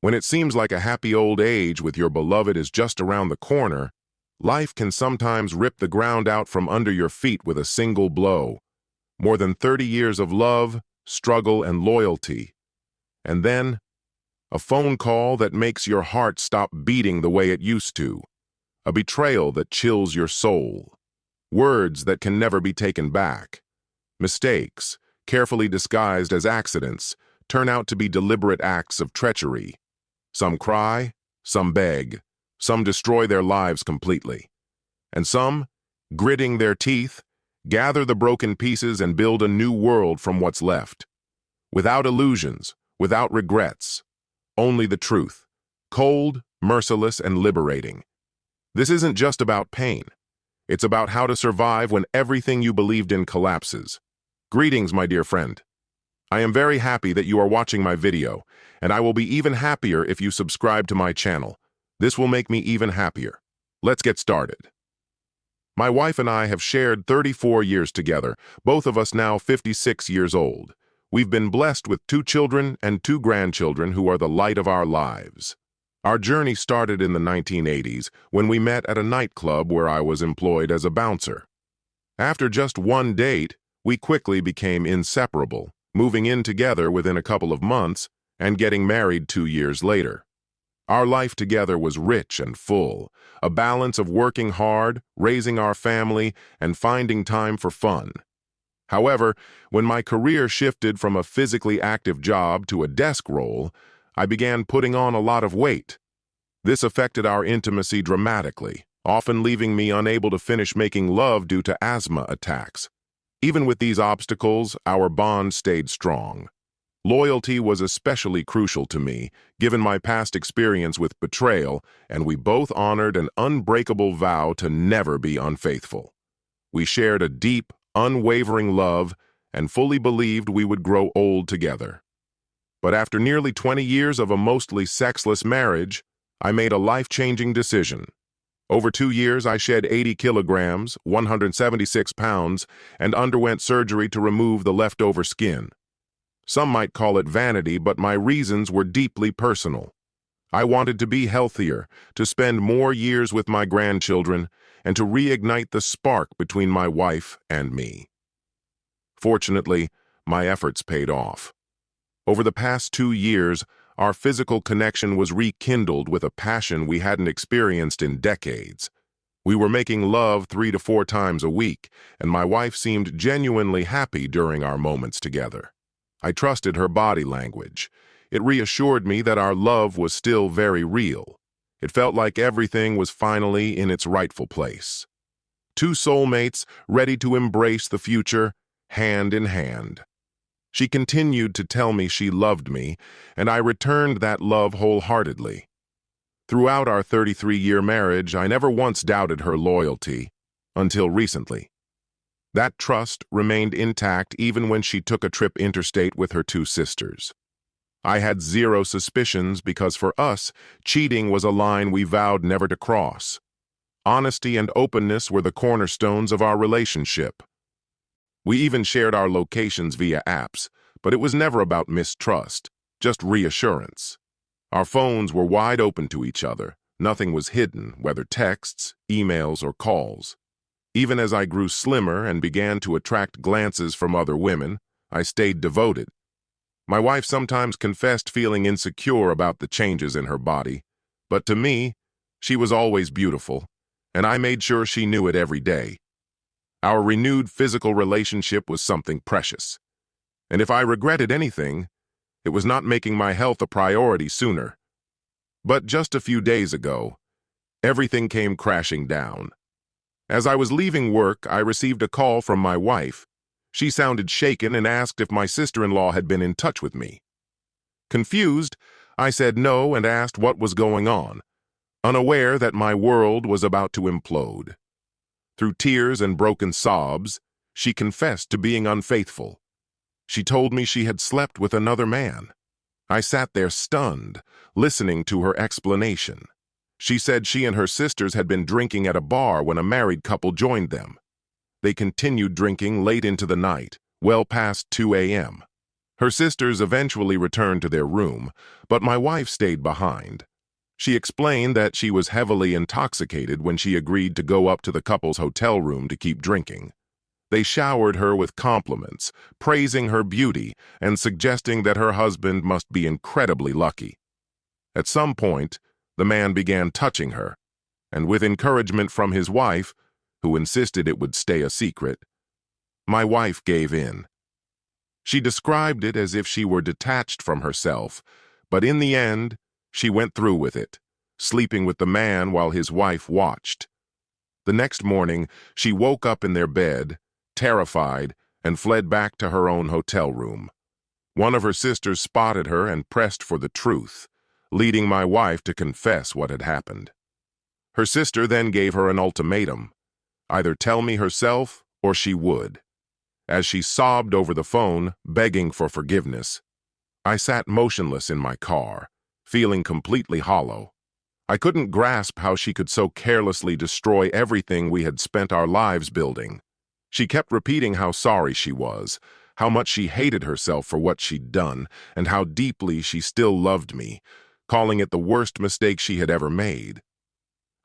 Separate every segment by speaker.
Speaker 1: When it seems like a happy old age with your beloved is just around the corner, life can sometimes rip the ground out from under your feet with a single blow. More than 30 years of love, struggle, and loyalty. And then, a phone call that makes your heart stop beating the way it used to. A betrayal that chills your soul. Words that can never be taken back. Mistakes, carefully disguised as accidents, turn out to be deliberate acts of treachery. Some cry, some beg, some destroy their lives completely. And some, gritting their teeth, gather the broken pieces and build a new world from what's left. Without illusions, without regrets, only the truth. Cold, merciless, and liberating. This isn't just about pain. It's about how to survive when everything you believed in collapses. Greetings, my dear friend. I am very happy that you are watching my video, and I will be even happier if you subscribe to my channel. This will make me even happier. Let's get started. My wife and I have shared 34 years together, both of us now 56 years old. We've been blessed with 2 children and 2 grandchildren who are the light of our lives. Our journey started in the 1980s when we met at a nightclub where I was employed as a bouncer. After just one date, we quickly became inseparable, moving in together within a couple of months and getting married 2 years later. Our life together was rich and full, a balance of working hard, raising our family, and finding time for fun. However, when my career shifted from a physically active job to a desk role, I began putting on a lot of weight. This affected our intimacy dramatically, often leaving me unable to finish making love due to asthma attacks. Even with these obstacles, our bond stayed strong. Loyalty was especially crucial to me, given my past experience with betrayal, and we both honored an unbreakable vow to never be unfaithful. We shared a deep, unwavering love and fully believed we would grow old together. But after nearly 20 years of a mostly sexless marriage, I made a life-changing decision. Over 2 years, I shed 80 kilograms, 176 pounds, and underwent surgery to remove the leftover skin. Some might call it vanity, but my reasons were deeply personal. I wanted to be healthier, to spend more years with my grandchildren, and to reignite the spark between my wife and me. Fortunately, my efforts paid off. Over the past 2 years, our physical connection was rekindled with a passion we hadn't experienced in decades. We were making love 3 to 4 times a week, and my wife seemed genuinely happy during our moments together. I trusted her body language. It reassured me that our love was still very real. It felt like everything was finally in its rightful place. 2 soulmates ready to embrace the future, hand in hand. She continued to tell me she loved me, and I returned that love wholeheartedly. Throughout our 33-year marriage, I never once doubted her loyalty, until recently. That trust remained intact even when she took a trip interstate with her 2 sisters. I had zero suspicions because for us, cheating was a line we vowed never to cross. Honesty and openness were the cornerstones of our relationship. We even shared our locations via apps, but it was never about mistrust, just reassurance. Our phones were wide open to each other. Nothing was hidden, whether texts, emails, or calls. Even as I grew slimmer and began to attract glances from other women, I stayed devoted. My wife sometimes confessed feeling insecure about the changes in her body, but to me, she was always beautiful, and I made sure she knew it every day. Our renewed physical relationship was something precious, and if I regretted anything, it was not making my health a priority sooner. But just a few days ago, everything came crashing down. As I was leaving work, I received a call from my wife. She sounded shaken and asked if my sister-in-law had been in touch with me. Confused, I said no and asked what was going on, unaware that my world was about to implode. Through tears and broken sobs, she confessed to being unfaithful. She told me she had slept with another man. I sat there stunned, listening to her explanation. She said she and her sisters had been drinking at a bar when a married couple joined them. They continued drinking late into the night, well past 2 a.m. Her sisters eventually returned to their room, but my wife stayed behind. She explained that she was heavily intoxicated when she agreed to go up to the couple's hotel room to keep drinking. They showered her with compliments, praising her beauty and suggesting that her husband must be incredibly lucky. At some point, the man began touching her, and with encouragement from his wife, who insisted it would stay a secret, my wife gave in. She described it as if she were detached from herself, but in the end, she went through with it, sleeping with the man while his wife watched. The next morning, she woke up in their bed, terrified, and fled back to her own hotel room. One of her sisters spotted her and pressed for the truth, leading my wife to confess what had happened. Her sister then gave her an ultimatum: either tell me herself or she would. As she sobbed over the phone, begging for forgiveness, I sat motionless in my car, feeling completely hollow. I couldn't grasp how she could so carelessly destroy everything we had spent our lives building. She kept repeating how sorry she was, how much she hated herself for what she'd done, and how deeply she still loved me, calling it the worst mistake she had ever made.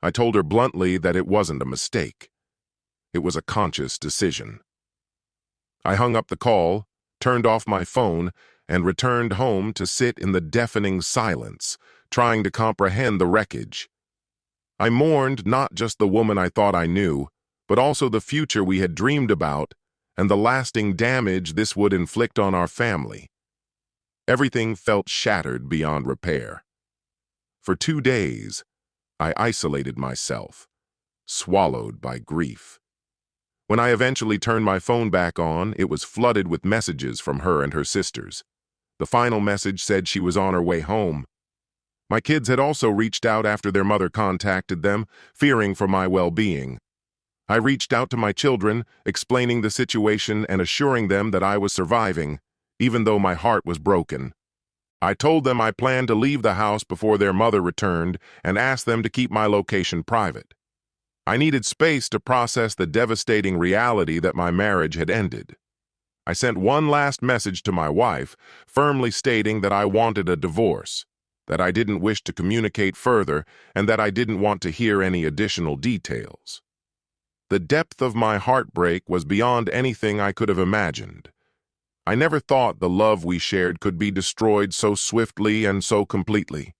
Speaker 1: I told her bluntly that it wasn't a mistake. It was a conscious decision. I hung up the call, turned off my phone, and returned home to sit in the deafening silence, trying to comprehend the wreckage. I mourned not just the woman I thought I knew, but also the future we had dreamed about and the lasting damage this would inflict on our family. Everything felt shattered beyond repair. For 2 days, I isolated myself, swallowed by grief. When I eventually turned my phone back on, it was flooded with messages from her and her sisters. The final message said she was on her way home. My kids had also reached out after their mother contacted them, fearing for my well-being. I reached out to my children, explaining the situation and assuring them that I was surviving, even though my heart was broken. I told them I planned to leave the house before their mother returned and asked them to keep my location private. I needed space to process the devastating reality that my marriage had ended. I sent one last message to my wife, firmly stating that I wanted a divorce, that I didn't wish to communicate further, and that I didn't want to hear any additional details. The depth of my heartbreak was beyond anything I could have imagined. I never thought the love we shared could be destroyed so swiftly and so completely.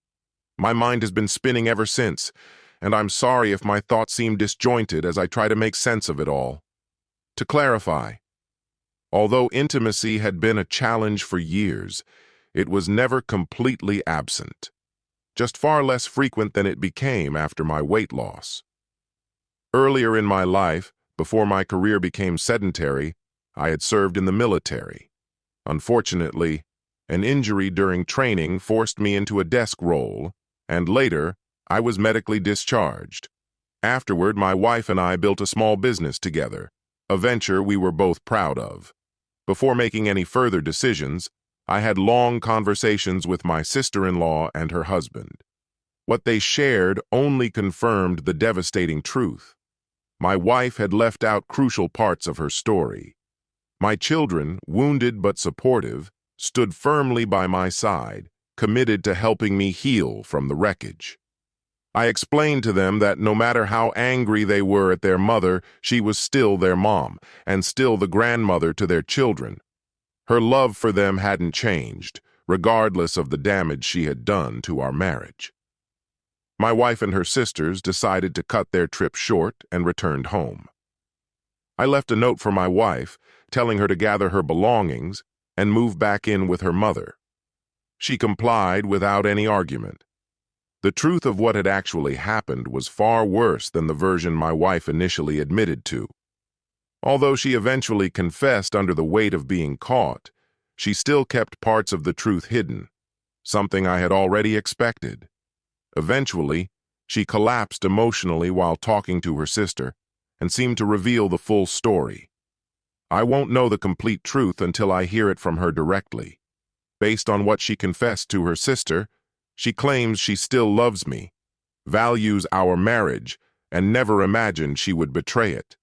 Speaker 1: My mind has been spinning ever since, and I'm sorry if my thoughts seem disjointed as I try to make sense of it all. To clarify, although intimacy had been a challenge for years, it was never completely absent, just far less frequent than it became after my weight loss. Earlier in my life, before my career became sedentary, I had served in the military. Unfortunately, an injury during training forced me into a desk role, and later, I was medically discharged. Afterward, my wife and I built a small business together, a venture we were both proud of. Before making any further decisions, I had long conversations with my sister-in-law and her husband. What they shared only confirmed the devastating truth. My wife had left out crucial parts of her story. My children, wounded but supportive, stood firmly by my side, committed to helping me heal from the wreckage. I explained to them that no matter how angry they were at their mother, she was still their mom, and still the grandmother to their children. Her love for them hadn't changed, regardless of the damage she had done to our marriage. My wife and her sisters decided to cut their trip short and returned home. I left a note for my wife, telling her to gather her belongings and move back in with her mother. She complied without any argument. The truth of what had actually happened was far worse than the version my wife initially admitted to. Although she eventually confessed under the weight of being caught, she still kept parts of the truth hidden, something I had already expected. Eventually, she collapsed emotionally while talking to her sister and seemed to reveal the full story. I won't know the complete truth until I hear it from her directly. Based on what she confessed to her sister, she claims she still loves me, values our marriage, and never imagined she would betray it.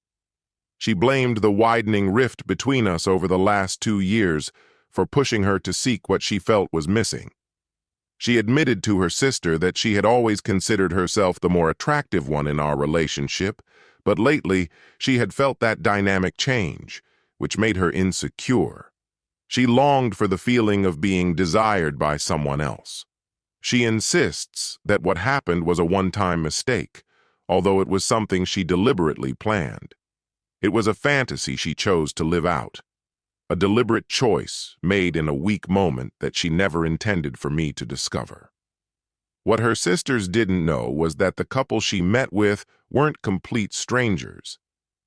Speaker 1: She blamed the widening rift between us over the last 2 years, for pushing her to seek what she felt was missing. She admitted to her sister that she had always considered herself the more attractive one in our relationship, but lately she had felt that dynamic change, which made her insecure. She longed for the feeling of being desired by someone else. She insists that what happened was a one-time mistake, although it was something she deliberately planned. It was a fantasy she chose to live out, a deliberate choice made in a weak moment that she never intended for me to discover. What her sisters didn't know was that the couple she met with weren't complete strangers.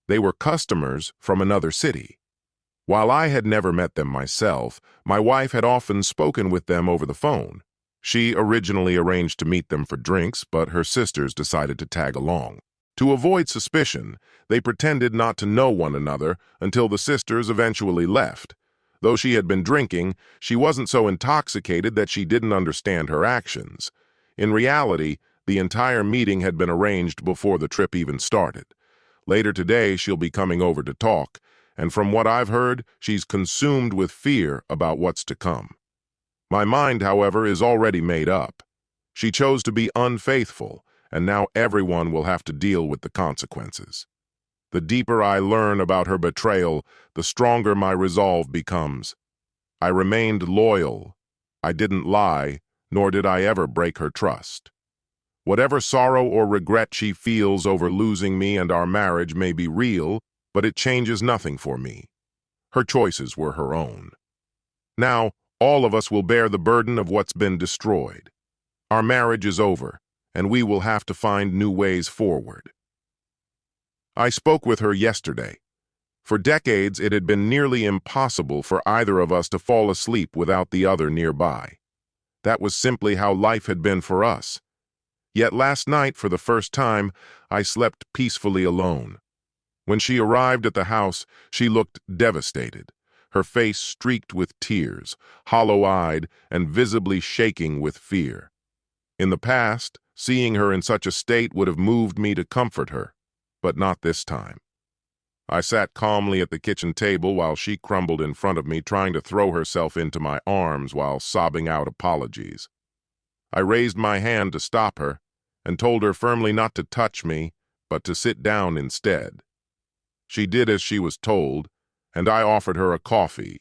Speaker 1: They were customers from another city. While I had never met them myself, my wife had often spoken with them over the phone. She originally arranged to meet them for drinks, but her sisters decided to tag along. To avoid suspicion, they pretended not to know one another until the sisters eventually left. Though she had been drinking, she wasn't so intoxicated that she didn't understand her actions. In reality, the entire meeting had been arranged before the trip even started. Later today, she'll be coming over to talk, and from what I've heard, she's consumed with fear about what's to come. My mind, however, is already made up. She chose to be unfaithful, and now everyone will have to deal with the consequences. The deeper I learn about her betrayal, the stronger my resolve becomes. I remained loyal. I didn't lie, nor did I ever break her trust. Whatever sorrow or regret she feels over losing me and our marriage may be real, but it changes nothing for me. Her choices were her own. Now, all of us will bear the burden of what's been destroyed. Our marriage is over, and we will have to find new ways forward. I spoke with her yesterday. For decades, it had been nearly impossible for either of us to fall asleep without the other nearby. That was simply how life had been for us. Yet last night, for the first time, I slept peacefully alone. When she arrived at the house, she looked devastated, her face streaked with tears, hollow-eyed, and visibly shaking with fear. In the past, seeing her in such a state would have moved me to comfort her, but not this time. I sat calmly at the kitchen table while she crumbled in front of me, trying to throw herself into my arms while sobbing out apologies. I raised my hand to stop her and told her firmly not to touch me, but to sit down instead. She did as she was told, and I offered her a coffee,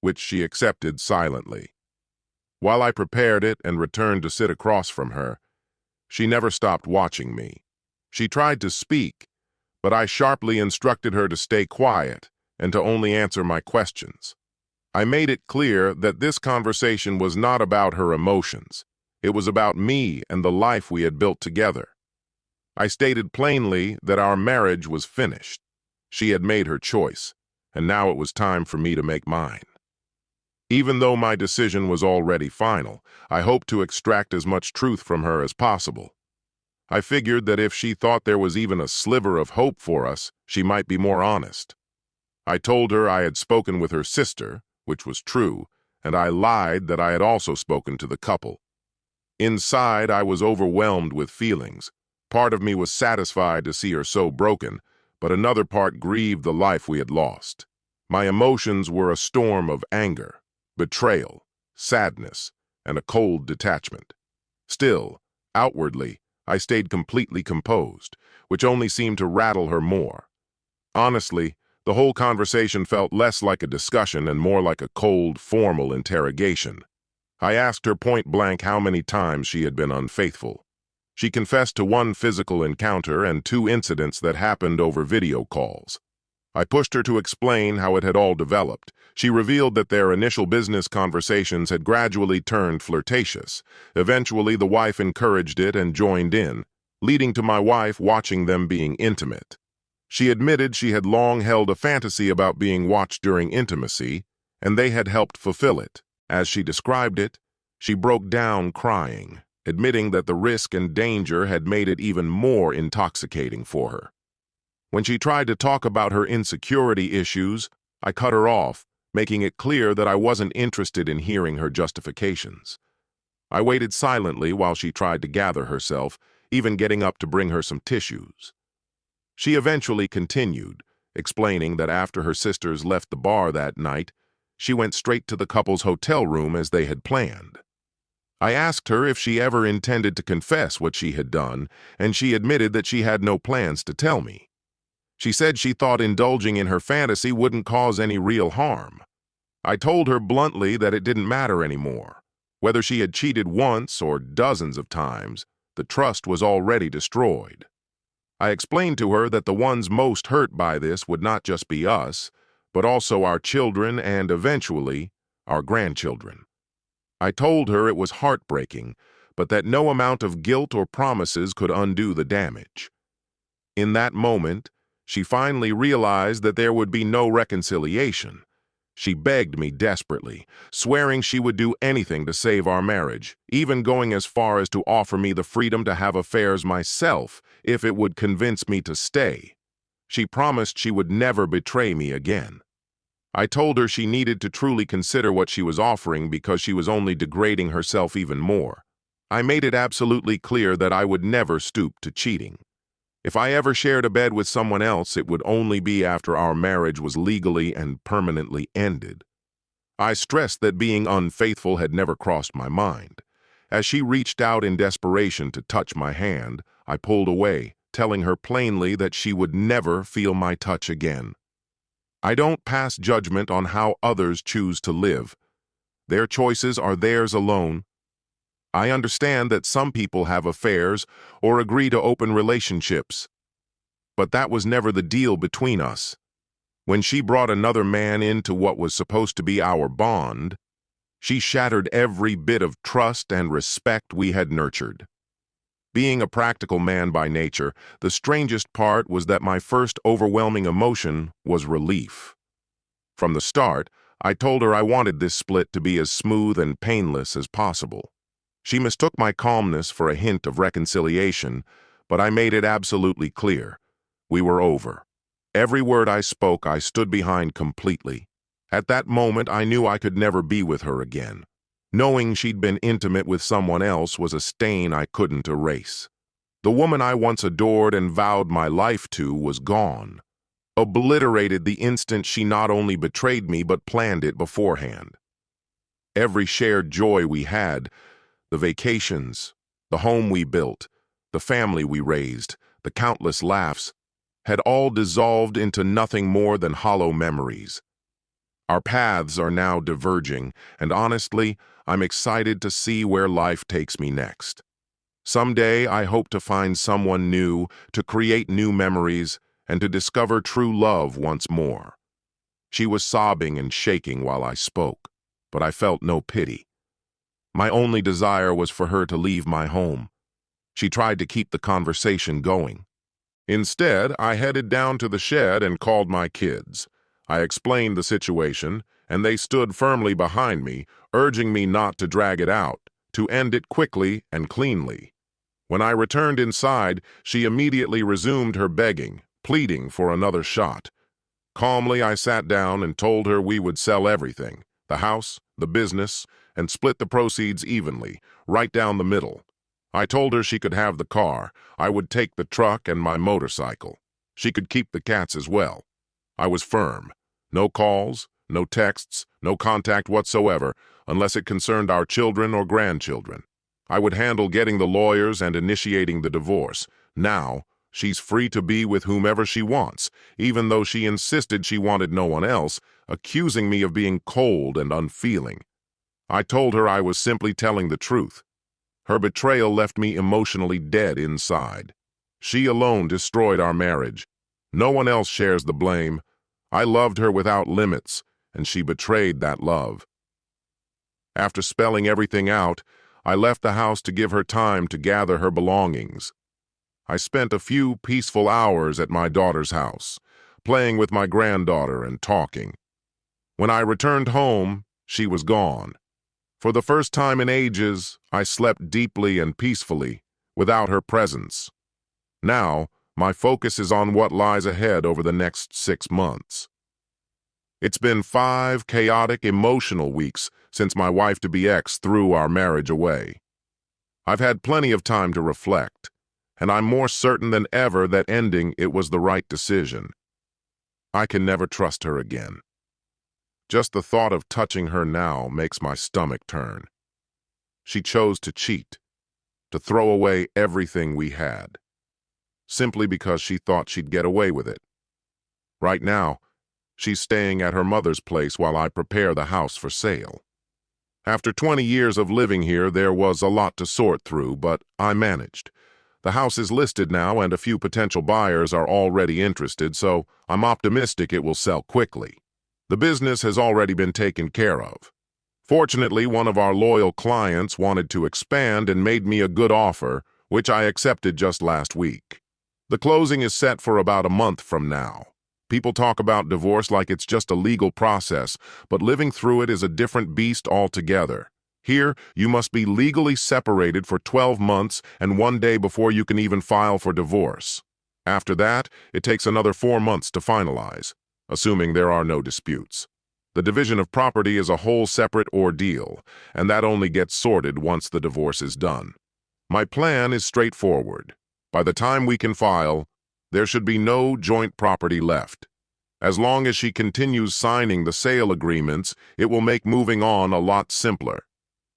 Speaker 1: which she accepted silently. While I prepared it and returned to sit across from her, she never stopped watching me. She tried to speak, but I sharply instructed her to stay quiet and to only answer my questions. I made it clear that this conversation was not about her emotions. It was about me and the life we had built together. I stated plainly that our marriage was finished. She had made her choice, and now it was time for me to make mine. Even though my decision was already final, I hoped to extract as much truth from her as possible. I figured that if she thought there was even a sliver of hope for us, she might be more honest. I told her I had spoken with her sister, which was true, and I lied that I had also spoken to the couple. Inside, I was overwhelmed with feelings. Part of me was satisfied to see her so broken, but another part grieved the life we had lost. My emotions were a storm of anger, betrayal, sadness, and a cold detachment. Still, outwardly, I stayed completely composed, which only seemed to rattle her more. Honestly, the whole conversation felt less like a discussion and more like a cold, formal interrogation. I asked her point-blank how many times she had been unfaithful. She confessed to one physical encounter and 2 incidents that happened over video calls. I pushed her to explain how it had all developed. She revealed that their initial business conversations had gradually turned flirtatious. Eventually, the wife encouraged it and joined in, leading to my wife watching them being intimate. She admitted she had long held a fantasy about being watched during intimacy, and they had helped fulfill it. As she described it, she broke down crying, admitting that the risk and danger had made it even more intoxicating for her. When she tried to talk about her insecurity issues, I cut her off, making it clear that I wasn't interested in hearing her justifications. I waited silently while she tried to gather herself, even getting up to bring her some tissues. She eventually continued, explaining that after her sisters left the bar that night, She went straight to the couple's hotel room as they had planned. I asked her if she ever intended to confess what she had done, and she admitted that she had no plans to tell me. She said she thought indulging in her fantasy wouldn't cause any real harm. I told her bluntly that it didn't matter anymore. Whether she had cheated once or dozens of times, the trust was already destroyed. I explained to her that the ones most hurt by this would not just be us, but also our children and, eventually, our grandchildren. I told her it was heartbreaking, but that no amount of guilt or promises could undo the damage. In that moment, she finally realized that there would be no reconciliation. She begged me desperately, swearing she would do anything to save our marriage, even going as far as to offer me the freedom to have affairs myself if it would convince me to stay. She promised she would never betray me again. I told her she needed to truly consider what she was offering because she was only degrading herself even more. I made it absolutely clear that I would never stoop to cheating. If I ever shared a bed with someone else, it would only be after our marriage was legally and permanently ended. I stressed that being unfaithful had never crossed my mind. As she reached out in desperation to touch my hand, I pulled away, telling her plainly that she would never feel my touch again. I don't pass judgment on how others choose to live. Their choices are theirs alone. I understand that some people have affairs or agree to open relationships, but that was never the deal between us. When she brought another man into what was supposed to be our bond, she shattered every bit of trust and respect we had nurtured. Being a practical man by nature, the strangest part was that my first overwhelming emotion was relief. From the start, I told her I wanted this split to be as smooth and painless as possible. She mistook my calmness for a hint of reconciliation, but I made it absolutely clear. We were over. Every word I spoke, I stood behind completely. At that moment, I knew I could never be with her again. Knowing she'd been intimate with someone else was a stain I couldn't erase. The woman I once adored and vowed my life to was gone, obliterated the instant she not only betrayed me but planned it beforehand. Every shared joy we had, the vacations, the home we built, the family we raised, the countless laughs, had all dissolved into nothing more than hollow memories. Our paths are now diverging, and honestly, I'm excited to see where life takes me next. Someday, I hope to find someone new, to create new memories, and to discover true love once more. She was sobbing and shaking while I spoke, but I felt no pity. My only desire was for her to leave my home. She tried to keep the conversation going. Instead, I headed down to the shed and called my kids. I explained the situation, and they stood firmly behind me, urging me not to drag it out, to end it quickly and cleanly. When I returned inside, she immediately resumed her begging, pleading for another shot. Calmly, I sat down and told her we would sell everything, the house, the business, and split the proceeds evenly, right down the middle. I told her she could have the car, I would take the truck and my motorcycle. She could keep the cats as well. I was firm. No calls, no texts, no contact whatsoever, unless it concerned our children or grandchildren. I would handle getting the lawyers and initiating the divorce. Now, she's free to be with whomever she wants, even though she insisted she wanted no one else, accusing me of being cold and unfeeling. I told her I was simply telling the truth. Her betrayal left me emotionally dead inside. She alone destroyed our marriage. No one else shares the blame. I loved her without limits, and she betrayed that love. After spelling everything out, I left the house to give her time to gather her belongings. I spent a few peaceful hours at my daughter's house, playing with my granddaughter and talking. When I returned home, she was gone. For the first time in ages, I slept deeply and peacefully, without her presence. Now, my focus is on what lies ahead over the next 6 months. It's been 5 chaotic, emotional weeks since my wife-to-be ex threw our marriage away. I've had plenty of time to reflect, and I'm more certain than ever that ending it was the right decision. I can never trust her again. Just the thought of touching her now makes my stomach turn. She chose to cheat, to throw away everything we had, simply because she thought she'd get away with it. Right now, she's staying at her mother's place while I prepare the house for sale. After 20 years of living here, there was a lot to sort through, but I managed. The house is listed now and a few potential buyers are already interested, so I'm optimistic it will sell quickly. The business has already been taken care of. Fortunately, one of our loyal clients wanted to expand and made me a good offer, which I accepted just last week. The closing is set for about a month from now. People talk about divorce like it's just a legal process, but living through it is a different beast altogether. Here, you must be legally separated for 12 months and 1 day before you can even file for divorce. After that, it takes another 4 months to finalize, assuming there are no disputes. The division of property is a whole separate ordeal, and that only gets sorted once the divorce is done. My plan is straightforward. By the time we can file, there should be no joint property left. As long as she continues signing the sale agreements, it will make moving on a lot simpler.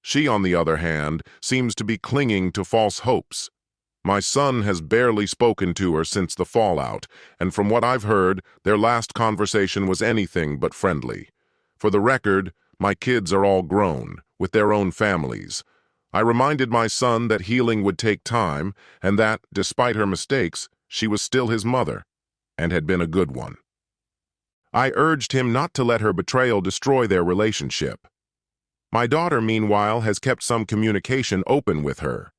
Speaker 1: She, on the other hand, seems to be clinging to false hopes. My son has barely spoken to her since the fallout, and from what I've heard, their last conversation was anything but friendly. For the record, my kids are all grown, with their own families. I reminded my son that healing would take time, and that, despite her mistakes, she was still his mother, and had been a good one. I urged him not to let her betrayal destroy their relationship. My daughter, meanwhile, has kept some communication open with her.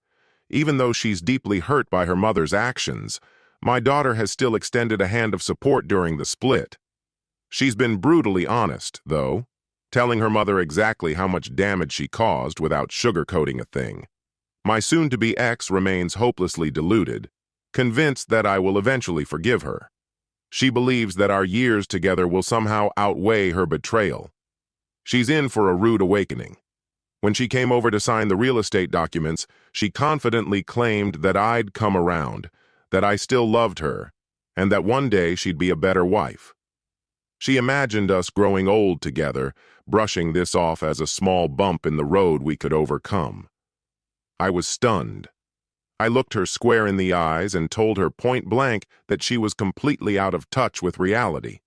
Speaker 1: Even though she's deeply hurt by her mother's actions, my daughter has still extended a hand of support during the split. She's been brutally honest, though, telling her mother exactly how much damage she caused without sugarcoating a thing. My soon-to-be ex remains hopelessly deluded, convinced that I will eventually forgive her. She believes that our years together will somehow outweigh her betrayal. She's in for a rude awakening. When she came over to sign the real estate documents, she confidently claimed that I'd come around, that I still loved her, and that one day she'd be a better wife. She imagined us growing old together, brushing this off as a small bump in the road we could overcome. I was stunned. I looked her square in the eyes and told her point blank that she was completely out of touch with reality.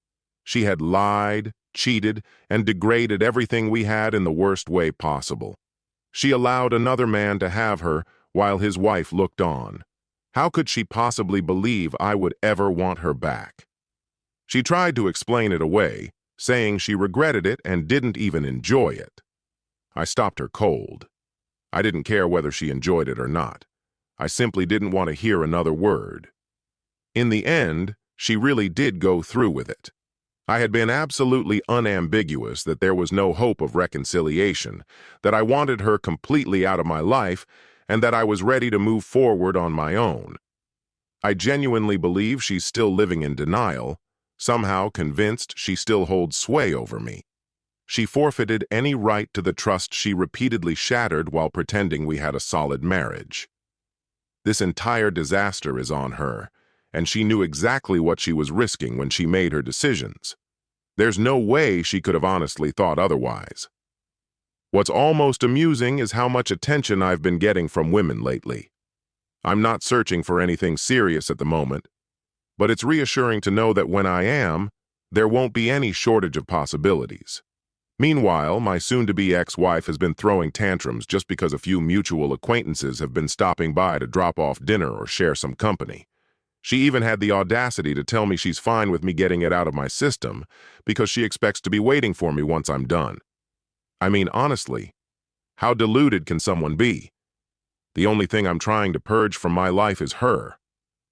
Speaker 1: She had lied, cheated, and degraded everything we had in the worst way possible. She allowed another man to have her while his wife looked on. How could she possibly believe I would ever want her back? She tried to explain it away, saying she regretted it and didn't even enjoy it. I stopped her cold. I didn't care whether she enjoyed it or not. I simply didn't want to hear another word. In the end, she really did go through with it. I had been absolutely unambiguous that there was no hope of reconciliation, that I wanted her completely out of my life, and that I was ready to move forward on my own. I genuinely believe she's still living in denial, somehow convinced she still holds sway over me. She forfeited any right to the trust she repeatedly shattered while pretending we had a solid marriage. This entire disaster is on her, and she knew exactly what she was risking when she made her decisions. There's no way she could have honestly thought otherwise. What's almost amusing is how much attention I've been getting from women lately. I'm not searching for anything serious at the moment, but it's reassuring to know that when I am, there won't be any shortage of possibilities. Meanwhile, my soon-to-be ex-wife has been throwing tantrums just because a few mutual acquaintances have been stopping by to drop off dinner or share some company. She even had the audacity to tell me she's fine with me getting it out of my system because she expects to be waiting for me once I'm done. I mean, honestly, how deluded can someone be? The only thing I'm trying to purge from my life is her.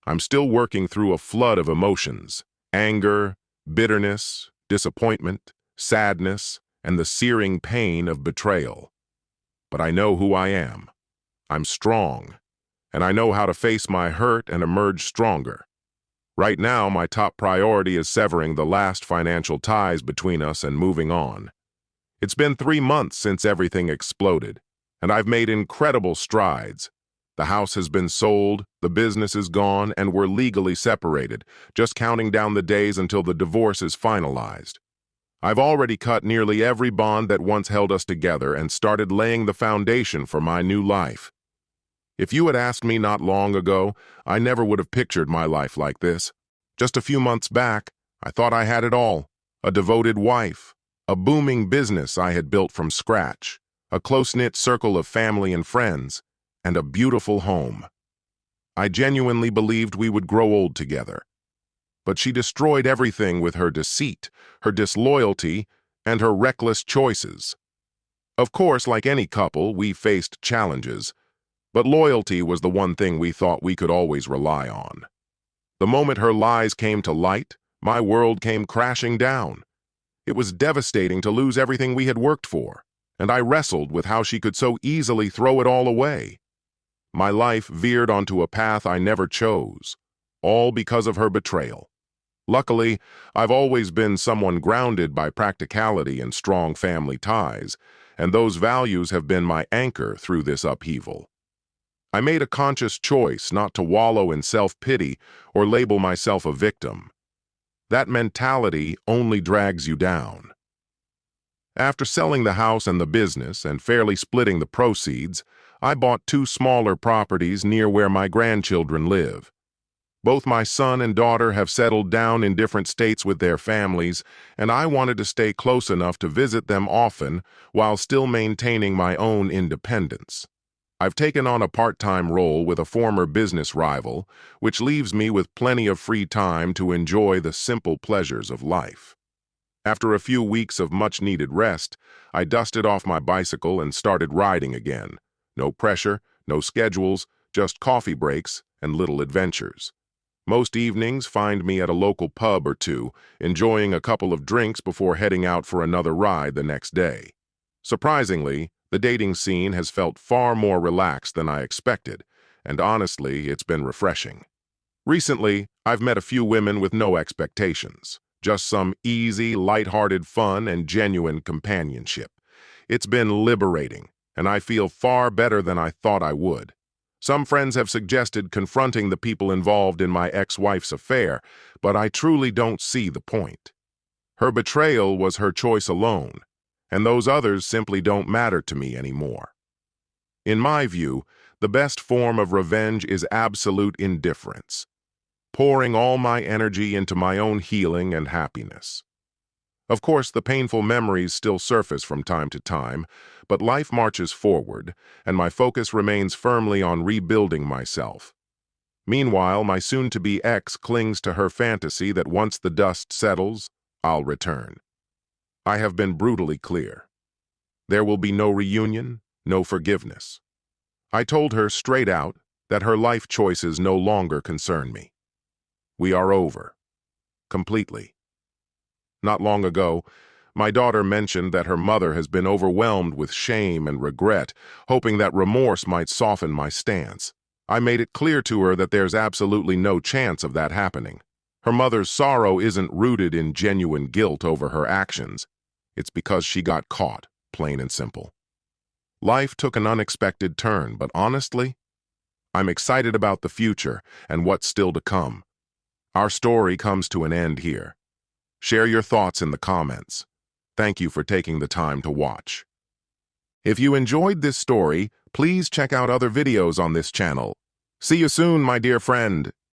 Speaker 1: I'm still working through a flood of emotions: anger, bitterness, disappointment, sadness, and the searing pain of betrayal. But I know who I am. I'm strong, and I know how to face my hurt and emerge stronger. Right now, my top priority is severing the last financial ties between us and moving on. It's been 3 months since everything exploded, and I've made incredible strides. The house has been sold, the business is gone, and we're legally separated, just counting down the days until the divorce is finalized. I've already cut nearly every bond that once held us together and started laying the foundation for my new life. If you had asked me not long ago, I never would have pictured my life like this. Just a few months back, I thought I had it all. A devoted wife, a booming business I had built from scratch, a close-knit circle of family and friends, and a beautiful home. I genuinely believed we would grow old together. But she destroyed everything with her deceit, her disloyalty, and her reckless choices. Of course, like any couple, we faced challenges, but loyalty was the one thing we thought we could always rely on. The moment her lies came to light, my world came crashing down. It was devastating to lose everything we had worked for, and I wrestled with how she could so easily throw it all away. My life veered onto a path I never chose, all because of her betrayal. Luckily, I've always been someone grounded by practicality and strong family ties, and those values have been my anchor through this upheaval. I made a conscious choice not to wallow in self-pity or label myself a victim. That mentality only drags you down. After selling the house and the business and fairly splitting the proceeds, I bought 2 smaller properties near where my grandchildren live. Both my son and daughter have settled down in different states with their families, and I wanted to stay close enough to visit them often while still maintaining my own independence. I've taken on a part-time role with a former business rival, which leaves me with plenty of free time to enjoy the simple pleasures of life. After a few weeks of much-needed rest, I dusted off my bicycle and started riding again. No pressure, no schedules, just coffee breaks and little adventures. Most evenings find me at a local pub or two, enjoying a couple of drinks before heading out for another ride the next day. Surprisingly, the dating scene has felt far more relaxed than I expected, and honestly, it's been refreshing. Recently, I've met a few women with no expectations, just some easy, lighthearted fun and genuine companionship. It's been liberating, and I feel far better than I thought I would. Some friends have suggested confronting the people involved in my ex-wife's affair, but I truly don't see the point. Her betrayal was her choice alone, and those others simply don't matter to me anymore. In my view, the best form of revenge is absolute indifference, pouring all my energy into my own healing and happiness. Of course, the painful memories still surface from time to time, but life marches forward, and my focus remains firmly on rebuilding myself. Meanwhile, my soon-to-be ex clings to her fantasy that once the dust settles, I'll return. I have been brutally clear. There will be no reunion, no forgiveness. I told her straight out that her life choices no longer concern me. We are over. Completely. Not long ago, my daughter mentioned that her mother has been overwhelmed with shame and regret, hoping that remorse might soften my stance. I made it clear to her that there's absolutely no chance of that happening. Her mother's sorrow isn't rooted in genuine guilt over her actions. It's because she got caught, plain and simple. Life took an unexpected turn, but honestly, I'm excited about the future and what's still to come. Our story comes to an end here. Share your thoughts in the comments. Thank you for taking the time to watch. If you enjoyed this story, please check out other videos on this channel. See you soon, my dear friend.